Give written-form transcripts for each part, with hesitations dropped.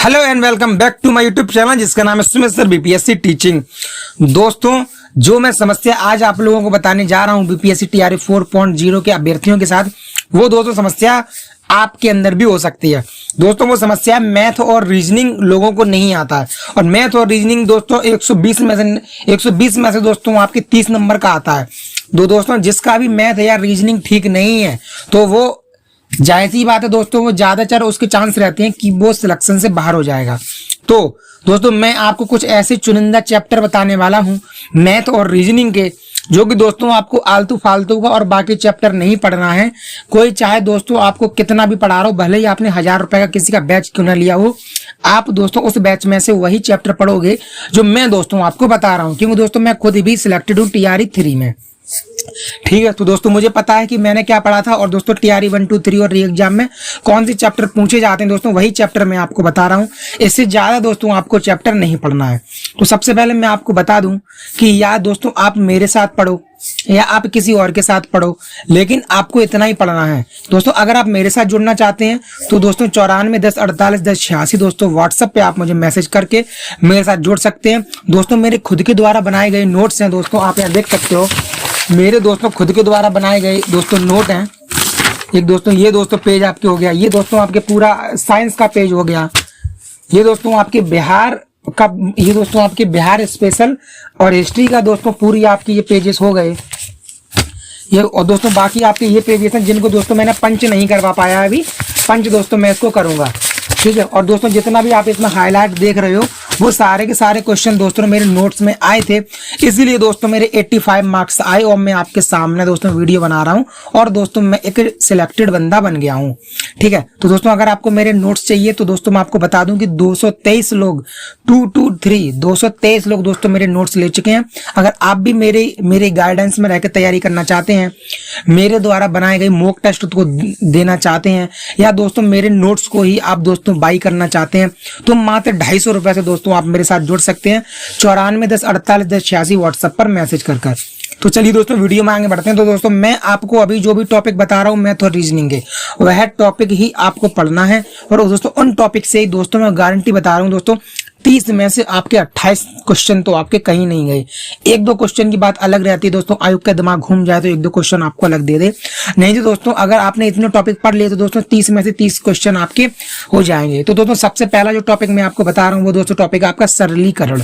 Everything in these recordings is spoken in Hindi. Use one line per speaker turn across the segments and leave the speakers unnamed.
Hello and welcome back to my YouTube channel जिसका नाम है सुमित सर बीपीएससी टीचिंग। दोस्तों, जो मैं समस्या आज आप लोगों को बताने जा रहा हूं बीपीएससी टीआरई 4.0 के अभ्यर्थियों के साथ, वो दोस्तों समस्या आपके अंदर भी हो सकती है। दोस्तों, वो समस्या मैथ और रीजनिंग लोगों को नहीं आता है, और मैथ और रीजनिंग दोस्तों 120 में से दोस्तों आपके 30 नंबर का आता है। दोस्तों, जिसका भी मैथ या रीजनिंग ठीक नहीं है तो वो जाहिर सी बात है दोस्तों, वो ज्यादातर उसके चांस रहते हैं कि वो सिलेक्शन से बाहर हो जाएगा। तो दोस्तों, मैं आपको कुछ ऐसे चुनिंदा चैप्टर बताने वाला हूं मैथ और रीजनिंग के, जो कि दोस्तों आपको आलतू फालतू का और बाकी चैप्टर नहीं पढ़ना है। कोई चाहे दोस्तों आपको कितना भी पढ़ा रहा हो, भले ही आपने 1000 रुपए का किसी का बैच क्यों ना लिया हो, आप दोस्तों उस बैच में से वही चैप्टर पढ़ोगे जो मैं दोस्तों आपको बता रहा हूँ, क्योंकि दोस्तों मैं खुद भी सिलेक्टेड हूँ टीआरई 3 में। ठीक है, तो दोस्तों मुझे पता है कि मैंने क्या पढ़ा था, और दोस्तों टीआरई 1, 2, 3 और री एग्जाम में कौन से चैप्टर पूछे जाते हैं दोस्तों, वही चैप्टर मैं आपको बता रहा हूं। इससे ज्यादा दोस्तों आपको चैप्टर नहीं पढ़ना है। तो सबसे पहले मैं आपको बता दूं कि या दोस्तों आप मेरे साथ पढ़ो या आप किसी और के साथ पढ़ो, लेकिन आपको इतना ही पढ़ना है। दोस्तों, अगर आप मेरे साथ जुड़ना चाहते हैं तो दोस्तों 94 10 48 10 86 दोस्तों व्हाट्सएप पे आप मुझे मैसेज करके मेरे साथ जुड़ सकते हैं। दोस्तों, मेरे खुद के द्वारा बनाए गए नोट्स हैं दोस्तों, आप यहाँ देख सकते हो। मेरे दोस्तों खुद के द्वारा बनाए गए दोस्तों नोट हैं। एक दोस्तों ये दोस्तों पेज आपके हो गया, ये दोस्तों आपके पूरा साइंस का पेज हो गया, ये दोस्तों आपके बिहार का, ये दोस्तों आपके बिहार स्पेशल और हिस्ट्री का दोस्तों पूरी आपकी ये पेजेस हो गए ये। और दोस्तों बाकी आपके ये पेजेस हैं जिनको दोस्तों मैंने पंच नहीं करवा पाया अभी, पंच दोस्तों मैं इसको करूंगा। ठीक है, और दोस्तों जितना भी आप इसमें हाईलाइट देख रहे हो वो सारे के सारे क्वेश्चन दोस्तों मेरे नोट्स में आए थे, इसीलिए दोस्तों मेरे 85 मार्क्स आए और मैं आपके सामने दोस्तों वीडियो बना रहा हूं, और दोस्तों मैं एक सिलेक्टेड बंदा बन गया हूं। ठीक है, तो दोस्तों अगर आपको मेरे नोट्स चाहिए तो दोस्तों मैं आपको बता दूं कि 223 लोग 223 लोग दोस्तों मेरे नोट्स ले चुके हैं। अगर आप भी मेरे गाइडेंस में रहकर तैयारी करना चाहते हैं, मेरे द्वारा बनाए गए मॉक टेस्ट को देना चाहते हैं, या दोस्तों मेरे नोट्स को ही आप दोस्तों बाई करना चाहते हैं, तो मात्र 250 रुपए से दोस्तों आप मेरे साथ जुड़ सकते हैं 94 10 48 10 86 व्हाट्सएप पर मैसेज कर। तो चलिए दोस्तों वीडियो में आगे बढ़ते हैं। तो दोस्तों मैं आपको अभी जो भी टॉपिक बता रहा हूँ मैथ और रीजनिंग के, वह टॉपिक ही आपको पढ़ना है, और दोस्तों उन टॉपिक से ही दोस्तों मैं गारंटी बता रहा हूँ दोस्तों 30 में से आपके 28 क्वेश्चन तो आपके कहीं नहीं गए। एक दो क्वेश्चन की बात अलग रहती है दोस्तों, आयुक्त का दिमाग घूम जाए तो एक दो क्वेश्चन आपको अलग दे दे, नहीं तो दोस्तों अगर आपने इतने टॉपिक पढ़ लिए तो दोस्तों 30 में से 30 क्वेश्चन आपके हो जाएंगे। तो दोस्तों सबसे पहला जो टॉपिक मैं आपको बता रहा हूँ वो दोस्तों टॉपिक आपका सरलीकरण,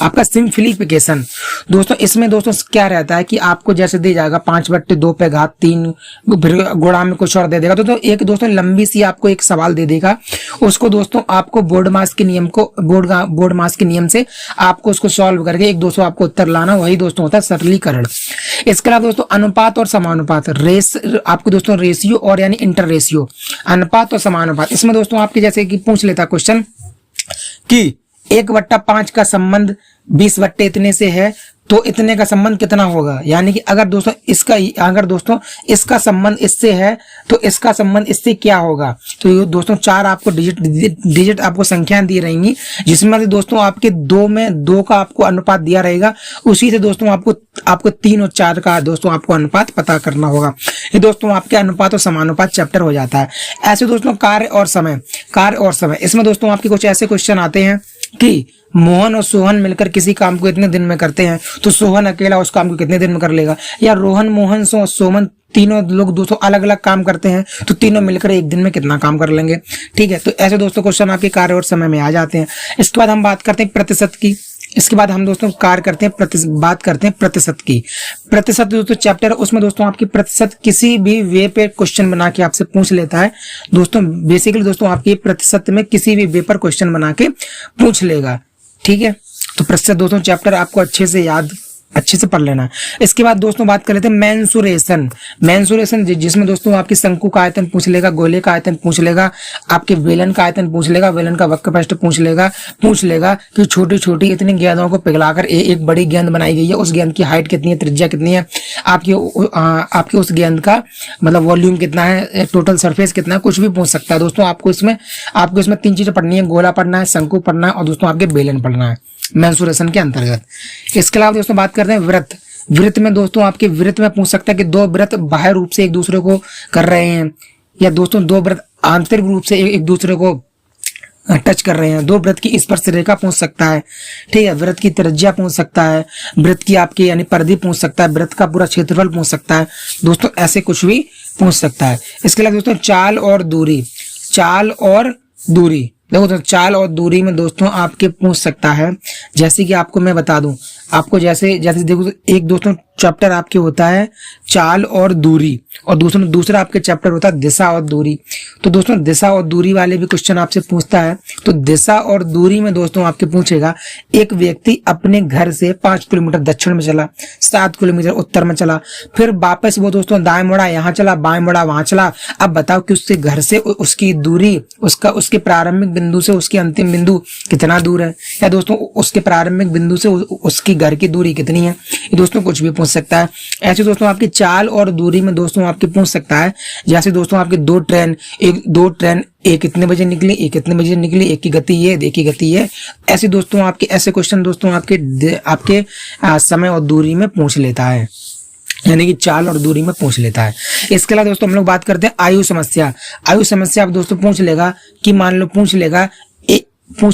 आपका सिंप्लीफिकेशन। दोस्तों इसमें दोस्तों क्या रहता है कि आपको जैसे दे जाएगा 5/2 पे घात 3, फिर गुणा में कुछ और दे देगा। तो एक दोस्तों लंबी सी आपको एक सवाल दे देगा, उसको दोस्तों आपको बोर्ड मास के नियम से आपको उसको सॉल्व करके एक दोस्तों आपको उत्तर लाना, वही दोस्तों होता है सरलीकरण। इसके अलावा दोस्तों अनुपात और समानुपात, आपको दोस्तों रेशियो और यानी इंटर रेशियो, अनुपात और समानुपात। इसमें दोस्तों आपके जैसे कि पूछ लेता क्वेश्चन कि 1/5 का संबंध 20 इतने से है तो इतने का संबंध कितना होगा, यानी कि अगर दोस्तों इसका संबंध इससे है तो इसका संबंध इससे क्या होगा। तो ये दोस्तों 4 आपको डिजिट आपको संख्याएं दी रहेंगी, जिसमें से दोस्तों आपके 2 में 2 का आपको अनुपात दिया रहेगा, उसी से दोस्तों आपको 3 और 4 का दोस्तों आपको अनुपात पता करना होगा। ये दोस्तों आपके अनुपात और समानुपात चैप्टर हो जाता है। ऐसे दोस्तों कार्य और समय, इसमें दोस्तों आपके कुछ ऐसे क्वेश्चन आते हैं कि मोहन और सोहन मिलकर किसी काम को इतने दिन में करते हैं, तो सोहन अकेला उस काम को कितने दिन में कर लेगा, या रोहन मोहन सोमन तीनों लोग दोस्तों अलग अलग काम करते हैं तो तीनों मिलकर एक दिन में कितना काम कर लेंगे। ठीक है, तो ऐसे दोस्तों क्वेश्चन आपके कार्य और समय में आ जाते हैं। इसके बाद हम बात करते हैं प्रतिशत की, इसके बाद हम दोस्तों बात करते हैं प्रतिशत की। प्रतिशत दोस्तों चैप्टर है, उसमें दोस्तों आपकी प्रतिशत किसी भी वे पे क्वेश्चन बना के आपसे पूछ लेता है दोस्तों। बेसिकली दोस्तों आपकी प्रतिशत में किसी भी वे पर क्वेश्चन बना के पूछ लेगा। ठीक है, तो प्रतिशत दोस्तों चैप्टर आपको अच्छे से पढ़ लेना। इसके बाद दोस्तों बात कर लेते हैं मेंसुरेशन, जिसमें दोस्तों आपकी शंकु का आयतन पूछ लेगा, गोले का आयतन पूछ लेगा, आपके वेलन का आयतन पूछ लेगा, वेलन का वक्रपृष्ठ पूछ लेगा कि छोटी छोटी इतनी गेंदों को पिघलाकर एक बड़ी गेंद बनाई गई है, उस गेंद की हाइट कितनी है, त्रिज्या कितनी है, आपकी उस गेंद का मतलब वॉल्यूम कितना है, टोटल सरफेस कितना है, कुछ भी पूछ सकता है दोस्तों। आपको इसमें 3 चीजें पढ़नी है, गोला पढ़ना है, शंकु पढ़ना है, और दोस्तों आपके बेलन पढ़ना है मेंसुरेशन के अंतर्गत। इसके अलावा दोस्तों बात करते हैं वृत्त में दोस्तों आपके वृत्त में पूछ सकता है कि 2 वृत्त बाह्य रूप से एक दूसरे को कर रहे हैं, या दोस्तों 2 वृत्त आंतरिक रूप से एक दूसरे को टच कर रहे हैं। 2 वृत्त की स्पर्श रेखा पूछ सकता है, ठीक है। वृत्त की त्रिज्या पूछ सकता है, वृत्त की आपकी यानी परिधि पूछ सकता है, वृत्त का पूरा क्षेत्रफल पूछ सकता है दोस्तों, ऐसे कुछ भी पूछ सकता है। इसके अलावा दोस्तों चाल और दूरी, चाल और दूरी देखो तो चाल और दूरी में दोस्तों आपके पूछ सकता है। जैसे कि आपको मैं बता दूं, आपको जैसे जैसे देखो तो एक दोस्तों चैप्टर आपके होता है चाल और दूरी, और दूसरा आपके चैप्टर होता है दिशा और दूरी। तो दोस्तों दिशा और दूरी वाले भी क्वेश्चन आपसे पूछता है। तो दिशा और दूरी में दोस्तों आपके पूछेगा, एक व्यक्ति अपने घर से 5 किलोमीटर दक्षिण में चला, 7 किलोमीटर उत्तर में चला, फिर वापस वो दोस्तों दाएं मुड़ा यहाँ चला, बाएं मुड़ा वहां चला। अब बताओ कि उससे घर से उसकी दूरी, उसके प्रारंभिक बिंदु से उसकी अंतिम बिंदु कितना दूर है, या दोस्तों उसके प्रारंभिक बिंदु से उसकी घर की दूरी कितनी है। ये दोस्तों कुछ भी पूछ सकता है। ऐसे दोस्तों आपकी चाल और दूरी में दोस्तों आपके पूछ सकता है। जैसे दोस्तों आपके 2 ट्रेन, एक कितने बजे निकली, एक कितने बजे निकली, एक की गति ये, एक की गति ये। ऐसे दोस्तों आपके ऐसे क्वेश्चन दोस्तों आपके समय और दूरी में पूछ लेता है, यानी कि चाल और दूरी में पूछ लेता है। इसके अलावा दोस्तों हम लोग बात करते हैं आयु समस्या। आयु समस्या आप दोस्तों पूछ लेगा कि मान लो पूछ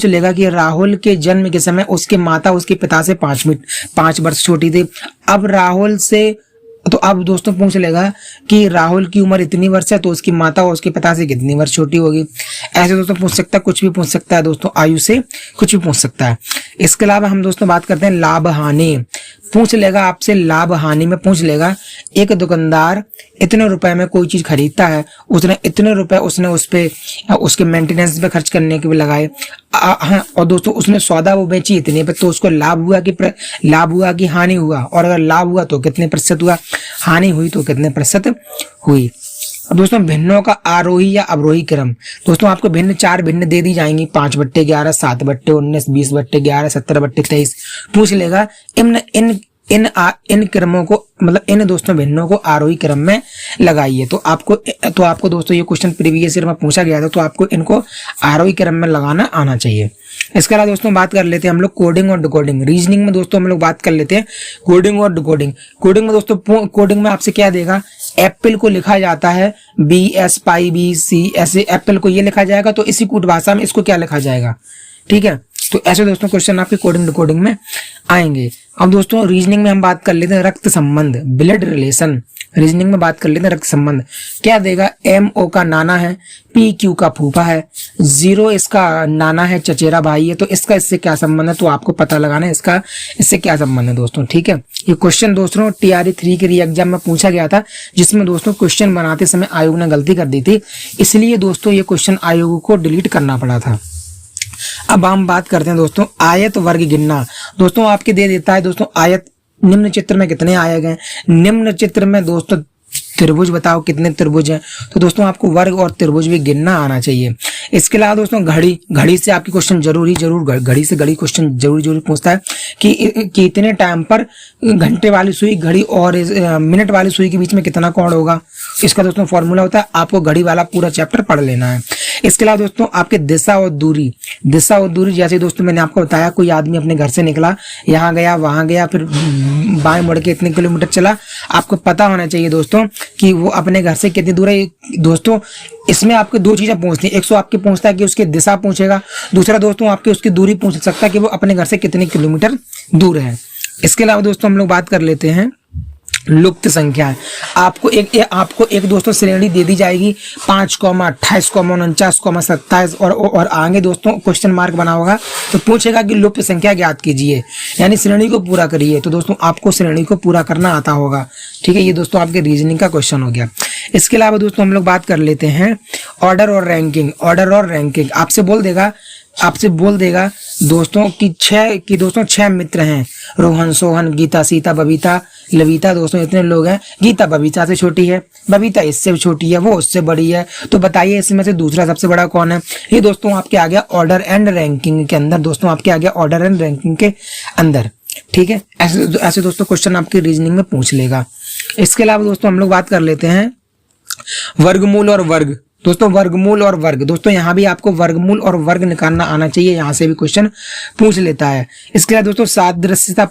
लेगा कि राहुल के जन्म के समय उसके माता उसके पिता से 5 वर्ष छोटी थी। अब राहुल से तो अब दोस्तों पूछ लेगा कि राहुल की उम्र इतनी वर्ष है, तो उसकी माता और उसके पिता से कितनी वर्ष छोटी होगी। ऐसे दोस्तों पूछ सकता है, कुछ भी पूछ सकता है दोस्तों, आयु से कुछ भी पूछ सकता है। इसके अलावा हम दोस्तों बात करते हैं लाभ हानि। पूछ लेगा आपसे लाभ हानि में पूछ लेगा, एक दुकानदार इतने रुपए में कोई चीज खरीदता है, उसने इतने रुपए उसने उस पे उसके मेंटेनेंस पे खर्च करने के भी लगाए, हाँ, और दोस्तों उसने सौदा वो बेची इतने पे, तो उसको लाभ हुआ कि हानि हुआ, और अगर लाभ हुआ तो कितने प्रतिशत हुआ, हानि हुई तो कितने प्रतिशत हुई। अब दोस्तों भिन्नों का आरोही या अवरोही क्रम, दोस्तों आपको भिन्न 4 भिन्न दे दी जाएंगी, 5/11, 7/19, 20/11, 17/23। पूछ लेगा इन क्रमों को, मतलब इन दोस्तों भिन्नों को आरोही क्रम में लगाइए। तो आपको दोस्तों ये क्वेश्चन प्रीवियस ईयर में पूछा गया था, तो आपको इनको आरोही क्रम में लगाना आना चाहिए। इसके अलावा दोस्तों बात कर लेते हैं हम लोग कोडिंग और डिकोडिंग। रीजनिंग में दोस्तों हम लोग बात कर लेते हैं कोडिंग और डिकोडिंग। कोडिंग में दोस्तों कोडिंग में आपसे क्या देगा, एप्पल को लिखा जाता है BSPIBC, ऐसे एप्पल को ये लिखा जाएगा, तो इसी कूट भाषा में इसको क्या लिखा जाएगा, ठीक है। तो ऐसे दोस्तों क्वेश्चन आपके कोडिंग डिकोडिंग में आएंगे। अब दोस्तों रीजनिंग में हम बात कर लेते हैं रक्त संबंध, ब्लड रिलेशन। रीजनिंग में बात कर लेते हैं रक्त संबंध। क्या देगा, MO का नाना है, PQ का फूफा है, 0 इसका नाना है, चचेरा भाई है, तो इसका इससे क्या संबंध है, तो आपको पता लगाना है इसका इससे क्या संबंध है दोस्तों, ठीक है। ये क्वेश्चन दोस्तों TRE 3 के री एग्जाम में पूछा गया था, जिसमें दोस्तों क्वेश्चन बनाते समय आयोग ने गलती कर दी थी, इसलिए दोस्तों ये क्वेश्चन आयोग को डिलीट करना पड़ा था। अब हम बात करते हैं दोस्तों आयत वर्ग गिनना। दोस्तों आपके दे देता है दोस्तों आयत, निम्न चित्र में कितने आए गए, निम्न चित्र में दोस्तों त्रिभुज बताओ कितने त्रिभुज हैं, तो दोस्तों आपको वर्ग और त्रिभुज भी गिनना आना चाहिए। इसके अलावा दोस्तों घड़ी से आपके क्वेश्चन जरूर घड़ी से क्वेश्चन जरूर पूछता है कि इतने टाइम पर घंटे वाली सुई घड़ी और मिनट वाली सुई के बीच में कितना कोण होगा। इसका दोस्तों फॉर्मूला होता है, आपको घड़ी वाला पूरा चैप्टर पढ़ लेना है। इसके अलावा दोस्तों आपके दिशा और दूरी, जैसे दोस्तों मैंने आपको बताया, कोई आदमी अपने घर से निकला, यहाँ गया वहां गया, फिर बाएं मुड़ के इतने किलोमीटर चला, आपको पता होना चाहिए दोस्तों कि वो अपने घर से कितनी दूर है। दोस्तों इसमें आपके 2 चीजें पूछती हैं, एक तो आपके पूछता है कि उसकी दिशा पूछेगा, दूसरा दोस्तों आपके उसकी दूरी पूछ सकता है कि वो अपने घर से कितने किलोमीटर दूर है। इसके अलावा दोस्तों हम लोग बात कर लेते हैं लुप्त संख्या है। आपको एक दोस्तों श्रेणी दे दी जाएगी 5, 28, 49, 27 और आगे दोस्तों क्वेश्चन मार्क बना होगा, तो पूछेगा कि लुप्त संख्या ज्ञात कीजिए, यानी श्रेणी को पूरा करिए। तो दोस्तों आपको श्रेणी को पूरा करना आता होगा, ठीक है। ये दोस्तों आपके रीजनिंग का क्वेश्चन हो गया। इसके अलावा दोस्तों हम लोग बात कर लेते हैं ऑर्डर और रैंकिंग। आपसे बोल देगा दोस्तों कि 6 मित्र हैं, रोहन, सोहन, गीता, सीता, बबीता, लविता, दोस्तों इतने लोग हैं। गीता बबीता से छोटी है, बबीता इससे छोटी है, वो उससे बड़ी है, तो बताइए इसमें से दूसरा सबसे बड़ा कौन है। ये दोस्तों आपके आ गया ऑर्डर एंड रैंकिंग के अंदर, दोस्तों आपके आ गया ऑर्डर एंड रैंकिंग के अंदर, ठीक है। ऐसे दोस्तों क्वेश्चन आपकी रीजनिंग में पूछ लेगा। इसके अलावा दोस्तों हम लोग बात कर लेते हैं वर्गमूल और वर्ग। दोस्तों यहाँ भी आपको वर्गमूल और वर्ग निकालना आना चाहिए, यहाँ से भी क्वेश्चन पूछ लेता है। इसके बाद दोस्तों सादृश्यता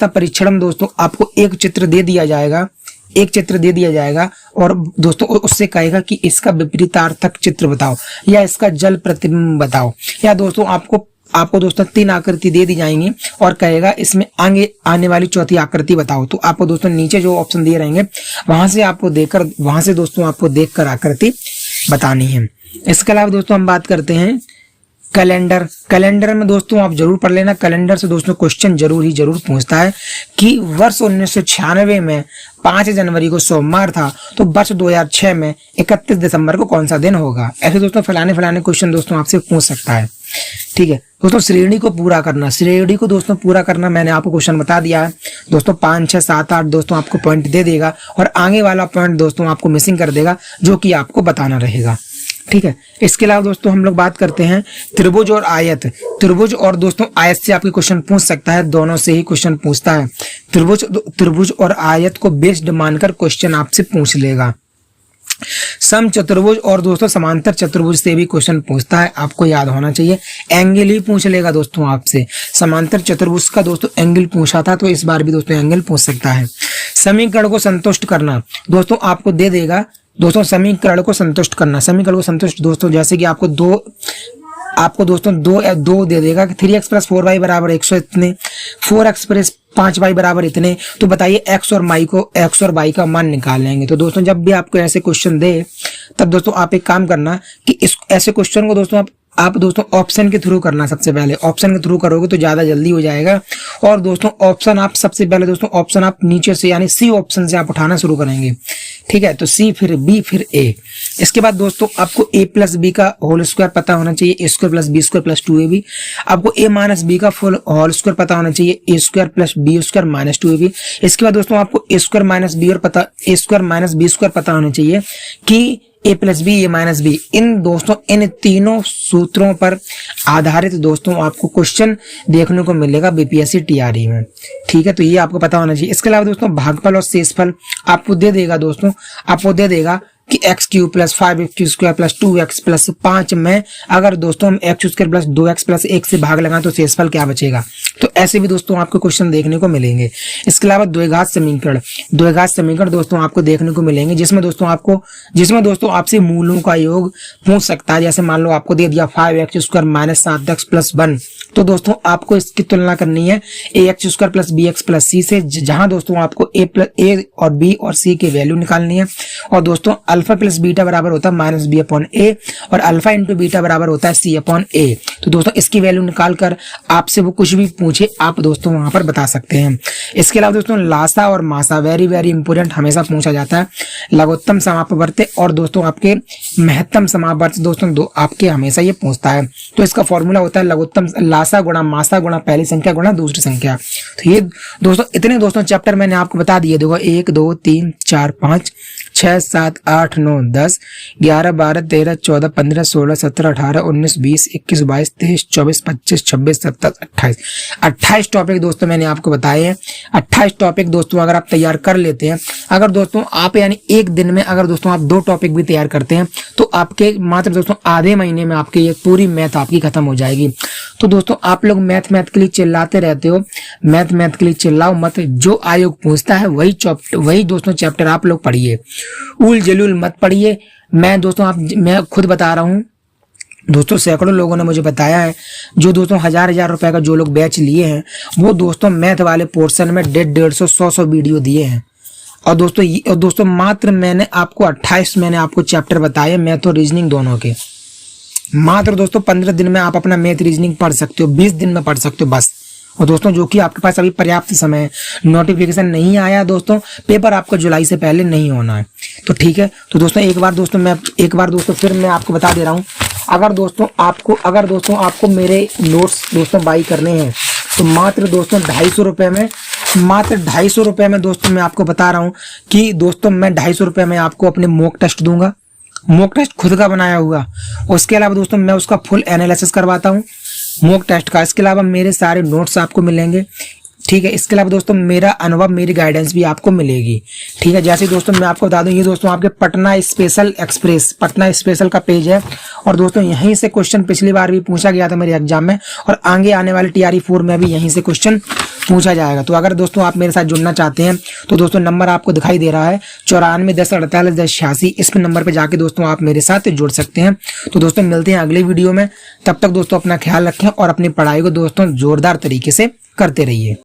परीक्षण में दोस्तों आपको एक चित्र दे दिया जाएगा, एक चित्र दे दिया जाएगा और दोस्तों उससे कहेगा कि इसका विपरीतार्थक चित्र बताओ या इसका जल प्रतिबिंब बताओ, या दोस्तों आपको दोस्तों 3 आकृति दे दी जाएंगी और कहेगा इसमें आगे आने वाली चौथी आकृति बताओ। तो आपको दोस्तों नीचे जो ऑप्शन दिए रहेंगे वहां से दोस्तों आपको देखकर आकृति बतानी है। इसके अलावा दोस्तों हम बात करते हैं कैलेंडर में दोस्तों आप जरूर पढ़ लेना। कैलेंडर से दोस्तों क्वेश्चन जरूर पूछता है कि वर्ष 1996 में 5 जनवरी को सोमवार था, तो वर्ष 2006 में 31 दिसंबर को कौन सा दिन होगा। ऐसे दोस्तों फलाने क्वेश्चन दोस्तों आपसे पूछ सकता है। ठीक है दोस्तों, श्रेणी को दोस्तों पूरा करना मैंने आपको क्वेश्चन बता दिया है दोस्तों। 5, 6, 7, 8 दोस्तों आपको पॉइंट दे देगा और आगे वाला पॉइंट दोस्तों आपको मिसिंग कर देगा, जो कि आपको बताना रहेगा। ठीक है, इसके अलावा दोस्तों हम लोग बात करते हैं त्रिभुज और आयत। त्रिभुज और दोस्तों आयत से आपके क्वेश्चन पूछ सकता है, दोनों से ही क्वेश्चन पूछता है। त्रिभुज और आयत को बेस्ड मानकर क्वेश्चन आपसे पूछ लेगा। सम चतुर्भुज और दोस्तों समांतर चतुर्भुज से भी क्वेश्चन पूछता है, आपको याद होना चाहिए। एंगल ही पूछ लेगा दोस्तों आपसे। समांतर चतुर्भुज का दोस्तों एंगल पूछा था, तो इस बार भी दोस्तों एंगल पूछ सकता है। समीकरण को संतुष्ट करना दोस्तों आपको दे देगा। दोस्तों समीकरण को संतुष्ट करना, समीकरण को संतुष्ट दोस्तों जैसे कि आपको दो दे देगा कि 3x + 4y बराबर 100 इतने, 4x + 5y बराबर इतने। तो बताइए x और y का मान निकाल लेंगे। तो दोस्तों जब भी आपको ऐसे क्वेश्चन दे तब दोस्तों आप एक काम करना कि इस ऐसे क्वेश्चन को दोस्तों आप दोस्तों ऑप्शन के थ्रू करना। सबसे पहले ऑप्शन के थ्रू करोगे तो ज्यादा जल्दी हो जाएगा। और दोस्तों ऑप्शन आप सबसे पहले दोस्तों ऑप्शन आप नीचे से यानी सी ऑप्शन से आप उठाना शुरू करेंगे। ठीक है, तो सी फिर बी फिर ए। इसके बाद दोस्तों आपको a + b का होल स्क्वायर पता होना चाहिए, a² + b² + 2ab। आपको a - b का फुल होल स्क्वायर पता होना चाहिए, a² + b² - 2ab। इसके बाद दोस्तों आपको a² - b² पता होना चाहिए कि a + b a - b। इन तीनों सूत्रों पर आधारित दोस्तों आपको क्वेश्चन देखने को मिलेगा बीपीएससी टीआरई में। ठीक है, तो ये आपको पता होना चाहिए। इसके अलावा दोस्तों भागफल और शेषफल आपको दे देगा दोस्तों, आपको दे देगा कि x³ + 5x² + 2x + 5 में अगर दोस्तों हम x² + 2x + 1 से भाग लगाएं तो शेषफल क्या बचेगा। तो ऐसे भी दोस्तों आपको क्वेश्चन देखने को मिलेंगे। इसके अलावा द्विघात समीकरण दोस्तों आपको देखने को मिलेंगे, जिसमें दोस्तों आपसे मूलों का योग पूछ सकता है। जैसे मान लो आपको दे दिया 5x² - 7x + 1, तो दोस्तों आपको इसकी तुलना करनी है ax² + bx + c से, जहां दोस्तों आपको a और b और c के वैल्यू निकालनी है। और दोस्तों अल्फा + बीटा बराबर होता है -b/a और अल्फा × बीटा बराबर होता है c/a। तो दोस्तों इसकी वैल्यू निकाल कर आपसे वो कुछ भी पूछे आप दोस्तों वहां पर बता सकते हैं। इसके अलावा दोस्तों लासा और मासा वेरी इंपोर्टेंट हमेशा पूछा जाता है। लघुत्तम समापवर्ती और दोस्तों आपके महत्तम समापवर्ती दोस्तों दो आपके हमेशा ये पूछता है। तो इसका फॉर्मूला होता है लघुत्तम लासा गुणा मासा गुणा पहली संख्या गुणा दूसरी संख्या। तो ये दोस्तों इतने दोस्तों चैप्टर मैंने आपको बता दिए। देखो 1 2 3 4 5 6 7 8 9 10 11 12 13 14 15 16 17 18 19 20 21 22 23 24 25 26 27 28 टॉपिक दोस्तों मैंने आपको बताए हैं। 28 टॉपिक दोस्तों अगर आप तैयार कर लेते हैं, अगर दोस्तों आप यानी एक दिन में अगर दोस्तों आप 2 टॉपिक भी तैयार करते हैं तो आपके मात्र दोस्तों आधे महीने में आपके ये पूरी मैथ आपकी खत्म हो जाएगी। तो दोस्तों आप लोग मैथ के लिए चिल्लाते रहते हो, मैथ के लिए चिल्लाओ मत। जो आयोग पूछता है वही दोस्तों चैप्टर आप लोग पढ़िए, उल जलूल मत पढ़िए। मैं खुद बता रहा हूँ दोस्तों, सैकड़ों लोगों ने मुझे बताया है, जो दोस्तों हजार रुपए का जो लोग बैच लिए हैं वो दोस्तों मैथ वाले पोर्शन में 150 वीडियो दिए हैं। और दोस्तों मात्र मैंने आपको 28 मैंने आपको चैप्टर बताए मैथ और रीजनिंग दोनों के। मात्र दोस्तों 15 दिन में आप अपना मैथ रीजनिंग पढ़ सकते हो, 20 दिन में पढ़ सकते हो बस। और दोस्तों जो कि आपके पास अभी पर्याप्त समय है, नोटिफिकेशन नहीं आया दोस्तों, पेपर आपका जुलाई से पहले नहीं होना है। तो ठीक है, तो दोस्तों एक बार दोस्तों फिर मैं आपको बता दे रहा हूँ, अगर दोस्तों आपको मेरे नोट्स दोस्तों बाई करने हैं तो मात्र दोस्तों 250 रुपए में दोस्तों मैं आपको बता रहा हूँ कि दोस्तों मैं 250 रुपए में आपको अपने मॉक टेस्ट दूंगा, मॉक टेस्ट खुद का बनाया हुआ। उसके अलावा दोस्तों मैं उसका फुल एनालिसिस करवाता हूँ मॉक टेस्ट का। इसके अलावा मेरे सारे नोट्स आपको मिलेंगे। ठीक है, इसके अलावा दोस्तों मेरा अनुभव मेरी गाइडेंस भी आपको मिलेगी। ठीक है, जैसे दोस्तों मैं आपको बता दूं, ये दोस्तों आपके पटना स्पेशल का पेज है। और दोस्तों यहीं से क्वेश्चन पिछली बार भी पूछा गया था मेरे एग्जाम में, और आगे आने वाले TRE 4 में भी यहीं से क्वेश्चन पूछा जाएगा। तो अगर दोस्तों आप मेरे साथ जुड़ना चाहते हैं तो दोस्तों नंबर आपको दिखाई दे रहा है 9410481086, इस नंबर पे जाके दोस्तों आप मेरे साथ जुड़ सकते हैं। तो दोस्तों मिलते हैं अगली वीडियो में, तब तक दोस्तों अपना ख्याल रखें और अपनी पढ़ाई को दोस्तों जोरदार तरीके से करते रहिए।